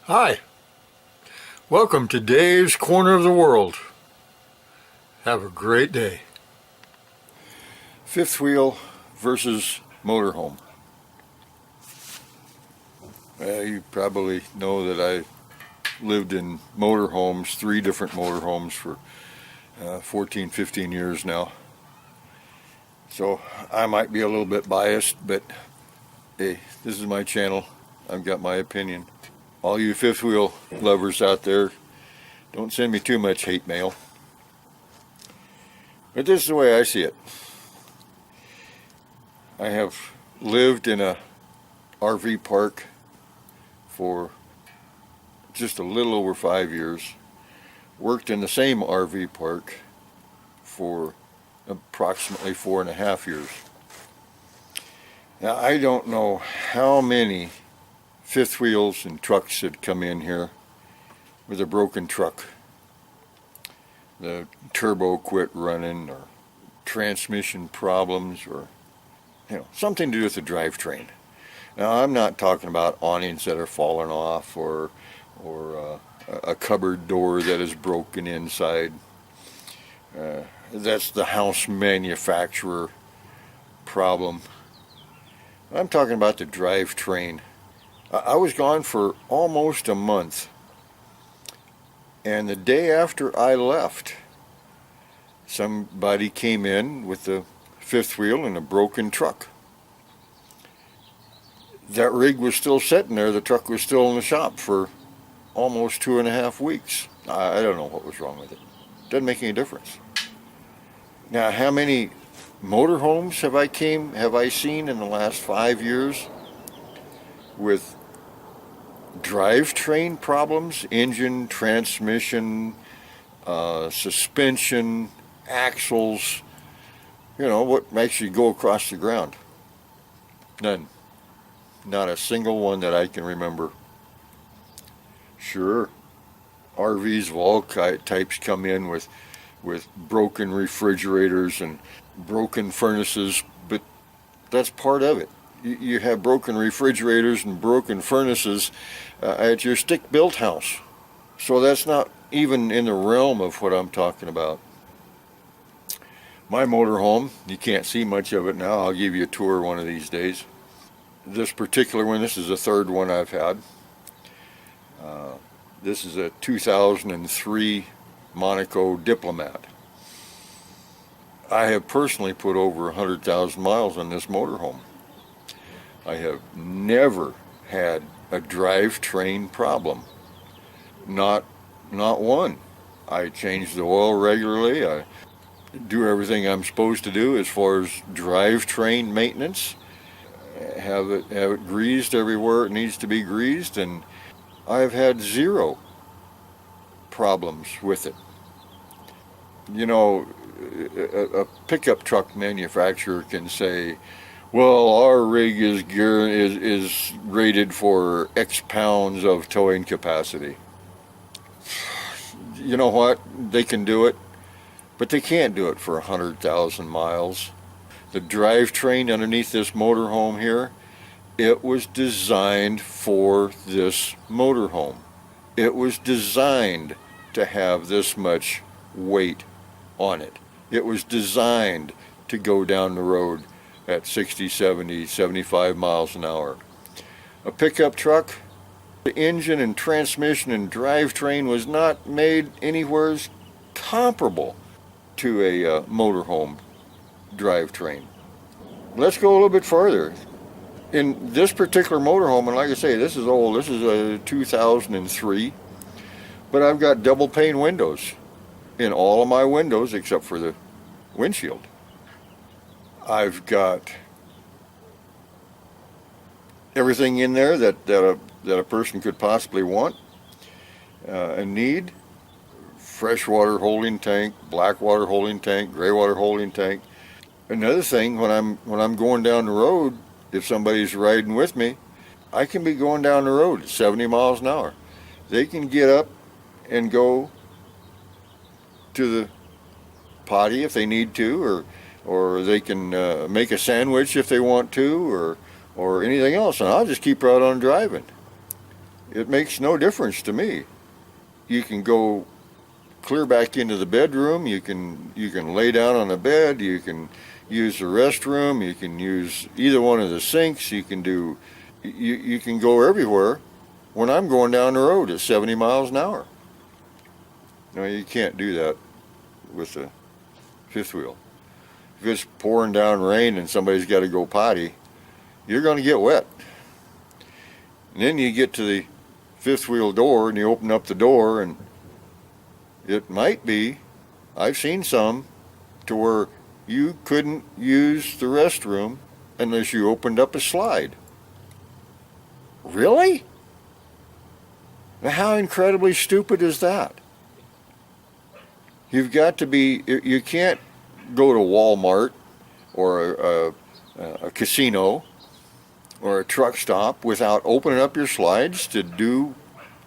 Hi, welcome to Dave's Corner of the World. Have a great day. Fifth wheel versus motorhome. You probably know that I lived in motorhomes, 3 different motorhomes for 14, 15 years now. So I might be a little bit biased, but hey, this is my channel. I've got my opinion. All you fifth wheel lovers out there, don't send me too much hate mail. But this is the way I see it. I have lived in a RV park for just a little over 5 years, worked in the same RV park for approximately 4.5 years. Now, I don't know how many fifth wheels and trucks had come in here with a broken truck. The turbo quit running, or transmission problems, or something to do with the drivetrain. Now, I'm not talking about awnings that are falling off, or a cupboard door that is broken inside. That's the house manufacturer problem. I'm talking about the drivetrain. I was gone for almost a month, and the day after I left, somebody came in with the fifth wheel and a broken truck. That rig was still sitting there. The truck was still in the shop for almost 2.5 weeks. I don't know what was wrong with it. Doesn't make any difference. Now, how many motorhomes have I seen in the last 5 years with drivetrain problems, engine, transmission, suspension, axles, what makes you go across the ground? None. Not a single one that I can remember. Sure, RVs of all types come in with broken refrigerators and broken furnaces, but that's part of it. You have broken refrigerators and broken furnaces at your stick-built house. So that's not even in the realm of what I'm talking about. My motorhome, you can't see much of it now. I'll give you a tour one of these days. This particular one, this is the third one I've had. This is a 2003 Monaco Diplomat. I have personally put over 100,000 miles on this motorhome. I have never had a drivetrain problem. Not one. I change the oil regularly. I do everything I'm supposed to do as far as drivetrain maintenance. Have it greased everywhere it needs to be greased, and I've had 0 problems with it. A pickup truck manufacturer can say, well, our rig is rated for X pounds of towing capacity. You know what? They can do it, but they can't do it for 100,000 miles. The drivetrain underneath this motorhome here, it was designed for this motorhome. It was designed to have this much weight on it. It was designed to go down the road at 60, 70, 75 miles an hour. A pickup truck, the engine and transmission and drivetrain was not made anywhere comparable to a motorhome drivetrain. Let's go a little bit further. In this particular motorhome, and like I say, this is old, this is a 2003, but I've got double pane windows in all of my windows except for the windshield. I've got everything in there that a person could possibly want and need. Freshwater holding tank, black water holding tank, gray water holding tank. Another thing, when I'm going down the road, if somebody's riding with me, I can be going down the road at 70 miles an hour. They can get up and go to the potty if they need to, or they can make a sandwich if they want to, or anything else, and I'll just keep right on driving. it makes no difference to me. You can go clear back into the bedroom. You can lay down on the bed. You can use the restroom. You can use either one of the sinks. You can go everywhere when I'm going down the road at 70 miles an hour. No, you can't do that with the fifth wheel. If it's pouring down rain and somebody's got to go potty, you're going to get wet. And then you get to the fifth wheel door and you open up the door, and it might be, I've seen some, to where you couldn't use the restroom unless you opened up a slide. Really? Now, how incredibly stupid is that? You've got to be, you can't go to Walmart or a casino or a truck stop without opening up your slides to do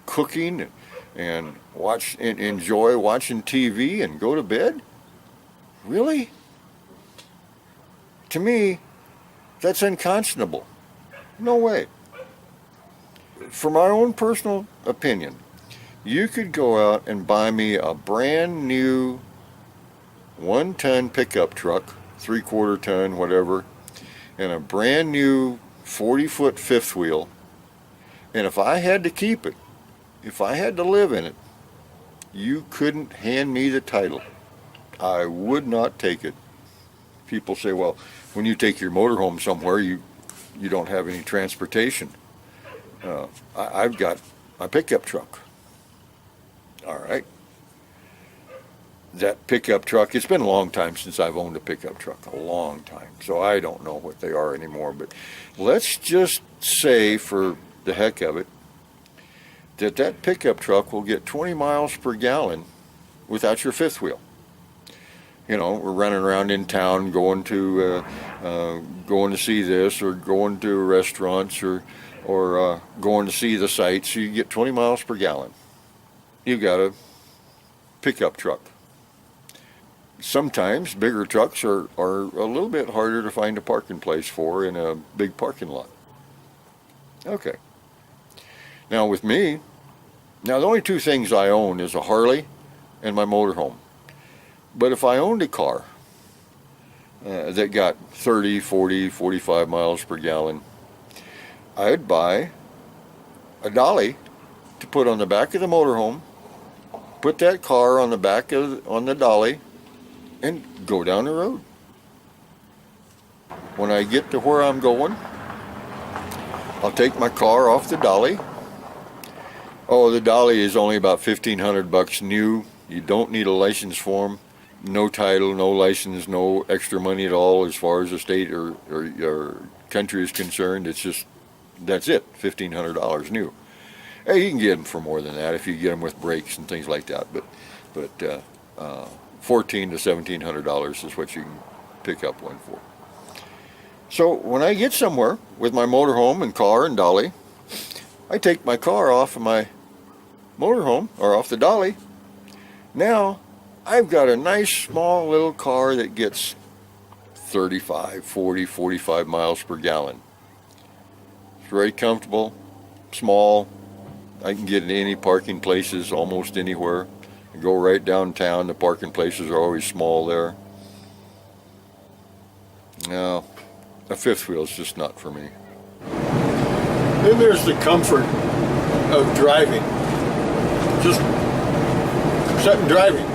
cooking and watch and enjoy watching TV and go to bed? Really? To me, that's unconscionable. No way. For my own personal opinion, you could go out and buy me a brand new 1-ton pickup truck, 3/4 ton, whatever, and a brand new 40-foot fifth wheel, and if I had to keep it, if I had to live in it, you couldn't hand me the title. I would not take it. People say, well, when you take your motorhome somewhere, you don't have any transportation. I've got my pickup truck. All right. That pickup truck, it's been a long time since I've owned a pickup truck, a long time, so I don't know what they are anymore, but let's just say, for the heck of it, that pickup truck will get 20 miles per gallon without your fifth wheel. You know, we're running around in town going to see this, or going to restaurants, or going to see the sights. You get 20 miles per gallon. You've got a pickup truck. Sometimes bigger trucks are a little bit harder to find a parking place for in a big parking lot. Okay. Now with me, the only two things I own is a Harley and my motorhome. But if I owned a car that got 30, 40, 45 miles per gallon, I'd buy a dolly to put on the back of the motorhome, put that car on the dolly, and go down the road. When I get to where I'm going, I'll take my car off the dolly. Oh, the dolly is only about $1,500 new. You don't need a license form. No title, no license, no extra money at all as far as the state or country is concerned. It's just, that's it, $1,500 new. Hey, you can get them for more than that if you get them with brakes and things like that. But $1,400 to $1,700 is what you can pick up one for. So when I get somewhere with my motorhome and car and dolly, I take my car off of my motorhome, or off the dolly. Now I've got a nice small little car that gets 35, 40, 45 miles per gallon. It's very comfortable, small. I can get in any parking places almost anywhere. I go right downtown. The parking places are always small there. No, a fifth wheel is just not for me. Then there's the comfort of driving. Just sitting driving.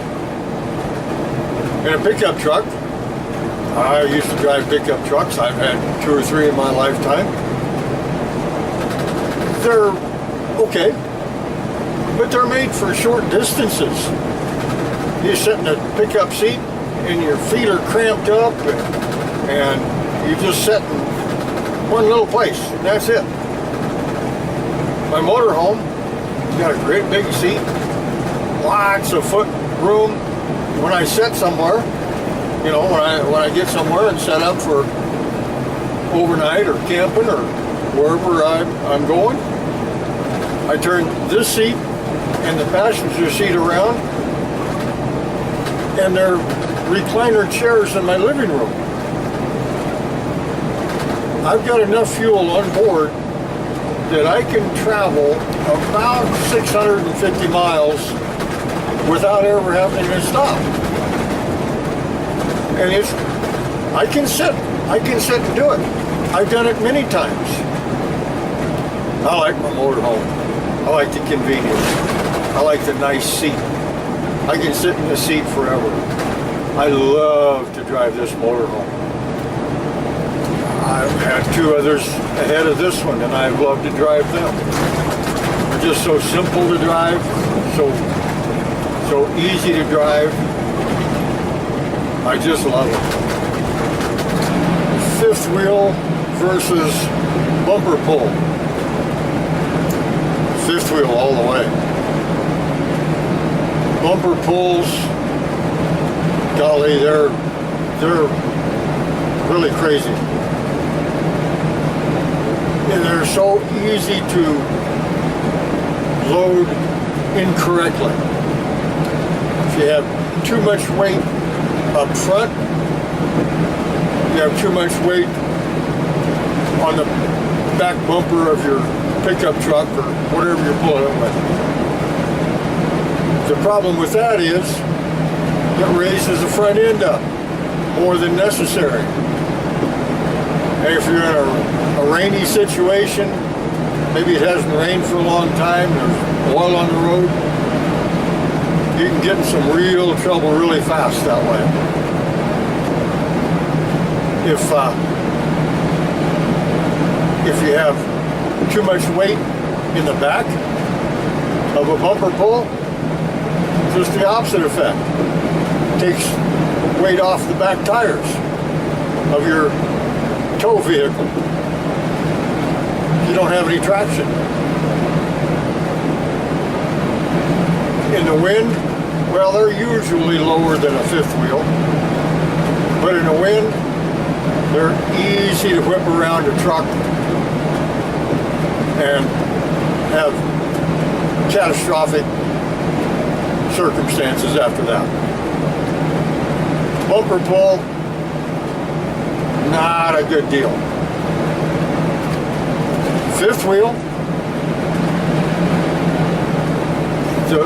In a pickup truck, I used to drive pickup trucks. I've had 2 or 3 in my lifetime. They're okay, but they're made for short distances. You sit in a pickup seat and your feet are cramped up, and you just sit in one little place, and that's it. My motorhome got a great big seat, lots of foot room. When I sit somewhere, you know, when I get somewhere and set up for overnight or camping or wherever I'm going, I turn this seat and the passenger seat around, and they're recliner chairs in my living room. I've got enough fuel on board that I can travel about 650 miles without ever having to stop. And I can sit and do it. I've done it many times. I like my motorhome. I like the convenience. I like the nice seat. I can sit in the seat forever. I love to drive this motorhome. I've had two others ahead of this one, and I love to drive them. They're just so simple to drive, so easy to drive. I just love it. Fifth wheel versus bumper pull. Fifth wheel all the way. Bumper pulls, golly, they're really crazy. And they're so easy to load incorrectly. If you have too much weight up front, you have too much weight on the back bumper of your pickup truck or whatever you're pulling it with. The problem with that is it raises the front end up more than necessary. And if you're in a rainy situation, maybe it hasn't rained for a long time, there's oil on the road, you can get in some real trouble really fast that way. If you have too much weight in the back of a bumper pull, just the opposite effect. It takes weight off the back tires of your tow vehicle. You don't have any traction. In the wind, well, they're usually lower than a fifth wheel, but in the wind, they're easy to whip around a truck and have catastrophic circumstances after that. Bumper pull, not a good deal. Fifth wheel, the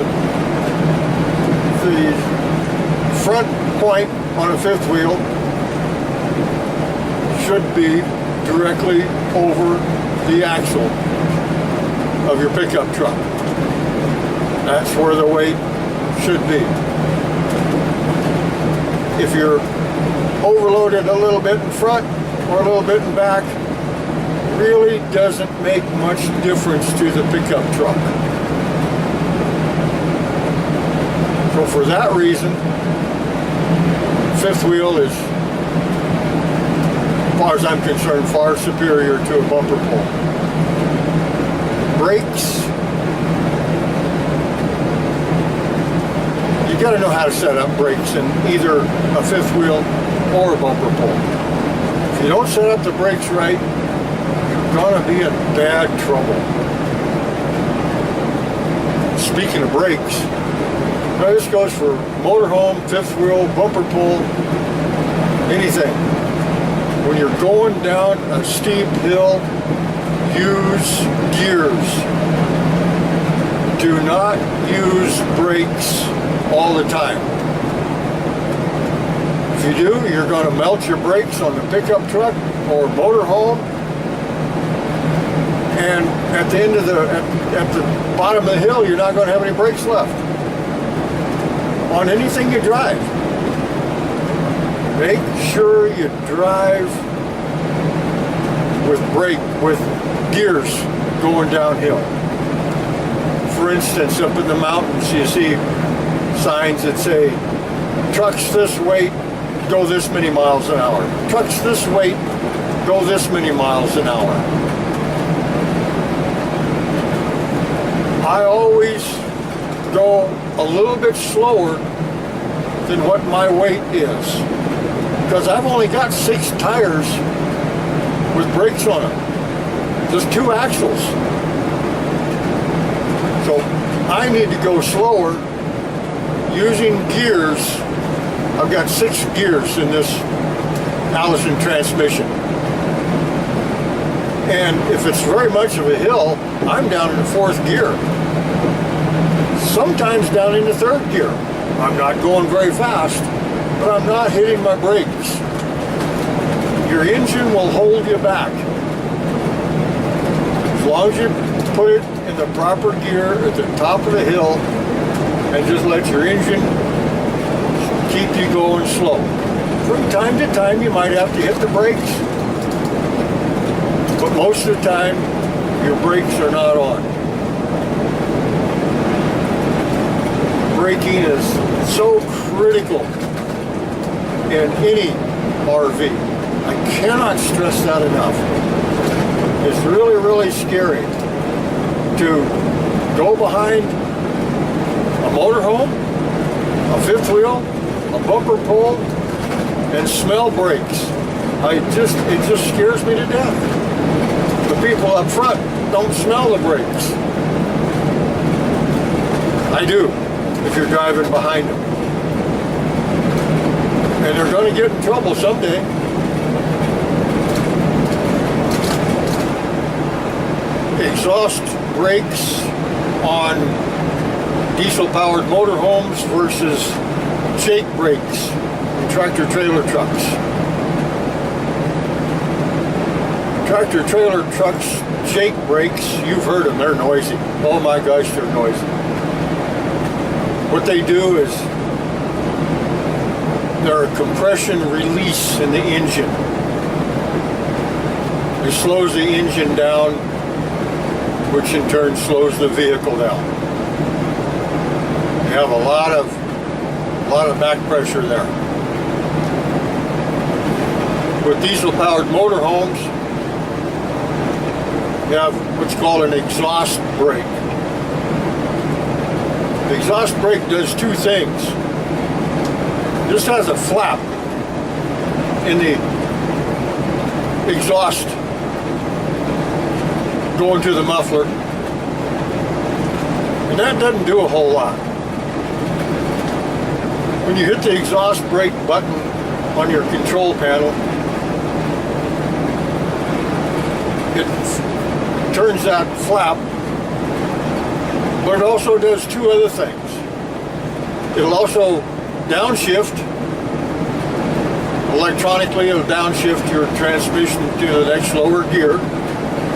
front point on a fifth wheel should be directly over the axle of your pickup truck. That's where the weight should be. If you're overloaded a little bit in front or a little bit in back, really doesn't make much difference to the pickup truck. So for that reason, fifth wheel is, as far as I'm concerned, far superior to a bumper pull. Brakes, you got to know how to set up brakes in either a fifth wheel or a bumper pull. If you don't set up the brakes right, you're going to be in bad trouble. Speaking of brakes, now this goes for motorhome, fifth wheel, bumper pull, anything. When you're going down a steep hill, use gears. Do not use brakes all the time. If you do, you're going to melt your brakes on the pickup truck or motorhome, and at the end of at the bottom of the hill, you're not going to have any brakes left on anything you drive. Make sure you drive with gears going downhill. For instance, up in the mountains, you see signs that say, trucks this weight, go this many miles an hour. Trucks this weight, go this many miles an hour. I always go a little bit slower than what my weight is, because I've only got 6 tires with brakes on them, just 2 axles. So I need to go slower using gears. I've got 6 gears in this Allison transmission, And if it's very much of a hill, I'm down in the fourth gear. Sometimes down into third gear. I'm not going very fast, but I'm not hitting my brakes. Your engine will hold you back. As long as you put it in the proper gear at the top of the hill and just let your engine keep you going slow. From time to time you might have to hit the brakes, but most of the time your brakes are not on. Braking is so critical in any RV. I cannot stress that enough. It's really, really scary to go behind a motorhome, a fifth wheel, a bumper pole, and smell brakes. It just scares me to death. The people up front don't smell the brakes. I do, if you're driving behind them. And they're going to get in trouble someday. Exhaust brakes on diesel-powered motorhomes versus shake brakes in tractor-trailer trucks. Tractor-trailer trucks, shake brakes, you've heard them, they're noisy. Oh my gosh, they're noisy. What they do is they're a compression release in the engine. It slows the engine down, which in turn slows the vehicle down. You have a lot of back pressure there. With diesel-powered motorhomes, you have what's called an exhaust brake. The exhaust brake does two things. This has a flap in the exhaust going to the muffler, and that doesn't do a whole lot. When you hit the exhaust brake button on your control panel, it turns that flap, but it also does two other things. It'll also downshift, electronically it'll downshift your transmission to the next lower gear,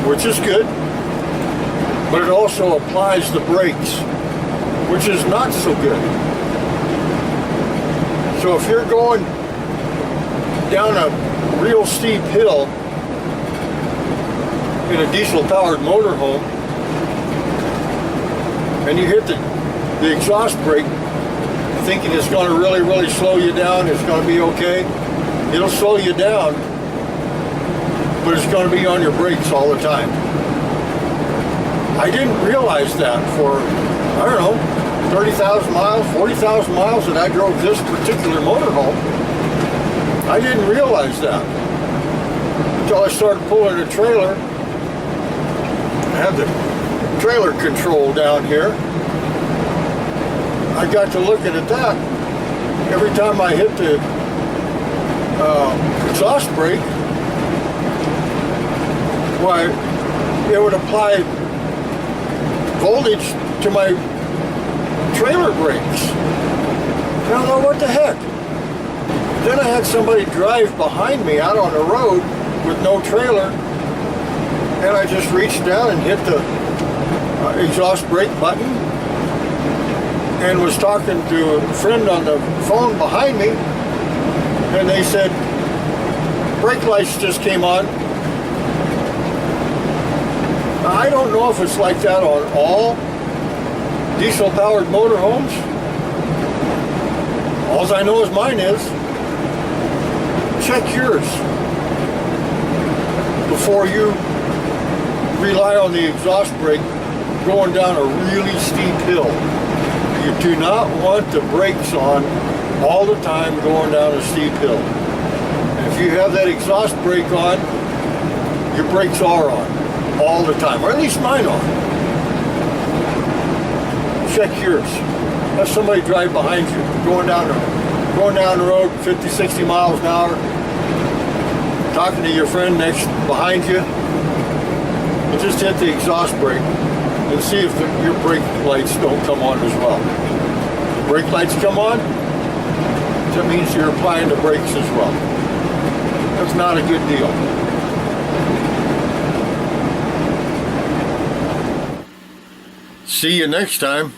which is good, but it also applies the brakes, which is not so good. So if you're going down a real steep hill in a diesel-powered motorhome and you hit the exhaust brake thinking it's going to really, really slow you down, it's going to be okay, it'll slow you down, but it's going to be on your brakes all the time. I didn't realize that for, I don't know, 30,000 miles, 40,000 miles that I drove this particular motorhome. I didn't realize that until I started pulling a trailer. I have the trailer control down here. I got to looking at that. Every time I hit the exhaust brake, why, it would apply voltage to my trailer brakes. I don't know what the heck. Then I had somebody drive behind me out on the road with no trailer, and I just reached down and hit the exhaust brake button and was talking to a friend on the phone behind me, and they said, brake lights just came on. I don't know if it's like that on all diesel-powered motorhomes. All I know is mine is. Check yours before you rely on the exhaust brake going down a really steep hill. You do not want the brakes on all the time going down a steep hill. And if you have that exhaust brake on, your brakes are on all the time, or at least mine are. Check yours. Have somebody drive behind you, going down the road 50, 60 miles an hour, talking to your friend next behind you, and just hit the exhaust brake and see if your brake lights don't come on as well. The brake lights come on, that means you're applying the brakes as well. That's not a good deal. See you next time.